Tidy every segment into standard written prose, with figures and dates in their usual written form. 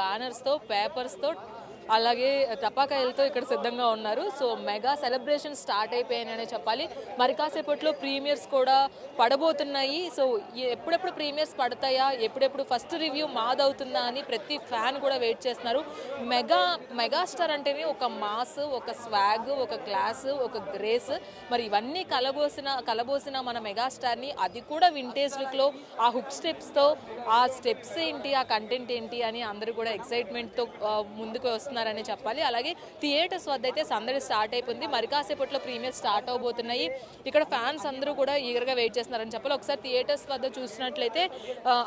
బ్యానర్స్తో, పేపర్స్తో, అలాగే టపాకాయలతో ఇక్కడ సిద్ధంగా ఉన్నారు. సో మెగా సెలబ్రేషన్ స్టార్ట్ అయిపోయాయనే చెప్పాలి. మరి కాసేపట్లో ప్రీమియర్స్ కూడా పడబోతున్నాయి. సో ఎప్పుడెప్పుడు ప్రీమియర్స్ పడతాయా, ఎప్పుడెప్పుడు ఫస్ట్ రివ్యూ మాదవుతుందా అని ప్రతి ఫ్యాన్ కూడా వెయిట్ చేస్తున్నారు. మెగాస్టార్ అంటేనే ఒక మాస్, ఒక స్వాగ్, ఒక క్లాస్, ఒక గ్రేస్, మరి ఇవన్నీ కలబోసిన మన మెగాస్టార్ని, అది కూడా వింటేజ్ లుక్లో ఆ హుక్ స్టెప్స్తో, ఆ స్టెప్స్ ఏంటి, ఆ కంటెంట్ ఏంటి అని అందరూ కూడా ఎక్సైట్మెంట్తో ముందుకు వస్తున్నారని చెప్పాలి. అలాగే థియేటర్స్ వద్ద అయితే సందడి స్టార్ట్ అయిపోయింది. మరి కాసేపట్లో ప్రీమియర్ స్టార్ట్ అవబోతున్నాయి. ఇక్కడ ఫ్యాన్స్ అందరూ కూడా ఈగర్గా వెయిట్ చేస్తున్నారని చెప్పాలి. ఒకసారి థియేటర్స్ వద్ద చూసినట్లయితే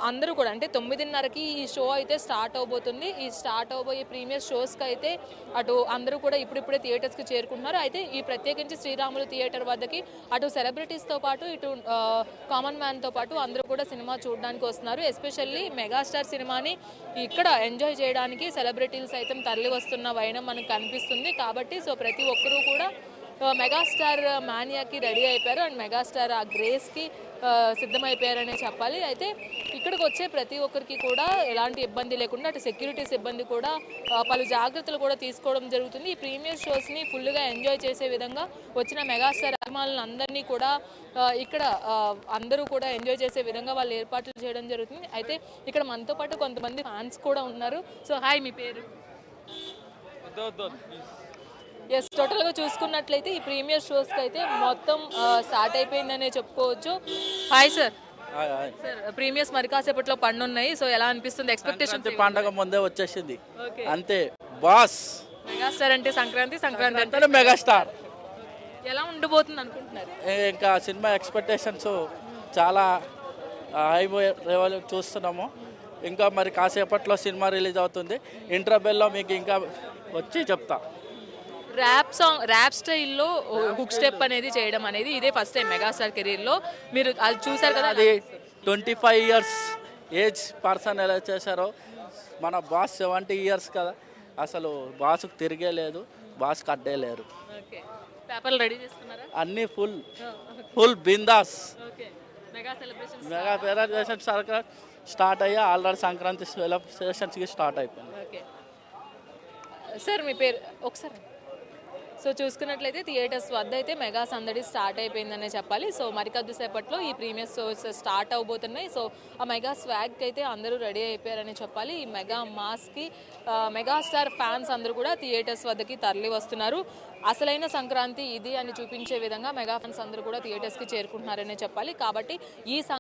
అందరూ కూడా అంటే 9:30కి ఈ షో అయితే స్టార్ట్ అవబోతుంది. ఈ స్టార్ట్ అవబోయే ప్రీమియర్ షోస్కి అయితే అటు అందరూ కూడా ఇప్పుడిప్పుడే థియేటర్స్కి చేరుకుంటున్నారు. అయితే ఈ ప్రత్యేకించి శ్రీరాములు థియేటర్ వద్దకి అటు సెలబ్రిటీస్తో పాటు ఇటు కామన్ మ్యాన్తో పాటు అందరూ కూడా సినిమా చూడడానికి వస్తున్నారు. ఎస్పెషల్లీ మెగాస్టార్ సినిమాని ఇక్కడ ఎంజాయ్ చేయడానికి సెలబ్రిటీలు సైతం తరలి వస్తున్న వైనం మనకు కనిపిస్తుంది. కాబట్టి సో ప్రతి ఒక్కరూ కూడా మెగాస్టార్ మానియాకి రెడీ అయిపోయారు అండ్ మెగాస్టార్ ఆ గ్రేస్కి సిద్ధమైపోయారనే చెప్పాలి. అయితే ఇక్కడికి వచ్చే ప్రతి ఒక్కరికి కూడా ఎలాంటి ఇబ్బంది లేకుండా అటు సెక్యూరిటీ సిబ్బంది కూడా పలు జాగ్రత్తలు కూడా తీసుకోవడం జరుగుతుంది. ఈ ప్రీమియర్ షోస్ని ఫుల్గా ఎంజాయ్ చేసే విధంగా వచ్చిన మెగాస్టార్ అభిమానులను అందరినీ కూడా ఇక్కడ అందరూ కూడా ఎంజాయ్ చేసే విధంగా వాళ్ళు ఏర్పాట్లు చేయడం జరుగుతుంది. అయితే ఇక్కడ మనతో పాటు కొంతమంది ఫ్యాన్స్ కూడా ఉన్నారు. సో హాయ్, మీ పేరు? ఎస్, టోటల్గా చూసుకున్నట్లయితే ఈ ప్రీమియర్ షోస్కి అయితే మొత్తం స్టార్ట్ అయిపోయిందనే చెప్పుకోవచ్చు. Hi sir. సార్, ప్రీమియర్స్ మరి కాసేపట్లో పన్నున్నాయి. సో ఎలా అనిపిస్తుంది? ఎక్స్పెక్టేషన్? పండగ ముందే వచ్చేసింది అంతే బాస్. మెగాస్టార్ అంటే సంక్రాంతి అంటే మెగాస్టార్. ఎలా ఉండబోతుంది అనుకుంటున్నారు? ఇంకా సినిమా ఎక్స్పెక్టేషన్స్ చాలా హై లెవెల్ చూస్తున్నాము. ఇంకా మరి కాసేపట్లో సినిమా రిలీజ్ అవుతుంది. ఇంటర్వెల్లో మీకు ఇంకా వచ్చి చెప్తా. ర్యాప్ స్టైల్లో హుక్ స్టెప్ అనేది చేయడం అనేది ఇదే ఫస్ట్ టైం మెగాస్టార్ కెరీర్లో. మీరు అది చూసారు కదా, అది 25 years ఏజ్ పర్సన్ ఎలా చేశారో. మన బాస్ 70 years కదా, అసలు బాస్కు తిరిగే లేదు, బాస్కి అడ్డే లేరు. పేపర్లు రెడీ చేసుకున్నారా? అన్నీ full bindaas. Mega celebration start అయ్యా. ఆల్రెడీ సంక్రాంతి సెలబ్రేషన్స్కి స్టార్ట్ అయిపోయింది. సార్, మీ పేరు ఒకసారి? సో చూసుకున్నట్లయితే థియేటర్స్ వద్ద అయితే మెగా సందడి స్టార్ట్ అయిపోయిందనే చెప్పాలి. సో మరి కొద్దిసేపట్లో ఈ ప్రీమియర్ షోస్ స్టార్ట్ అవబోతున్నాయి. సో ఆ మెగా స్వాగ్కి అయితే అందరూ రెడీ అయిపోయారని చెప్పాలి. ఈ మెగా మాస్కి మెగాస్టార్ ఫ్యాన్స్ అందరూ కూడా థియేటర్స్ వద్దకి తరలి వస్తున్నారు. అసలైన సంక్రాంతి ఇది అని చూపించే విధంగా మెగా ఫ్యాన్స్ అందరూ కూడా థియేటర్స్కి చేరుకుంటున్నారనే చెప్పాలి. కాబట్టి ఈ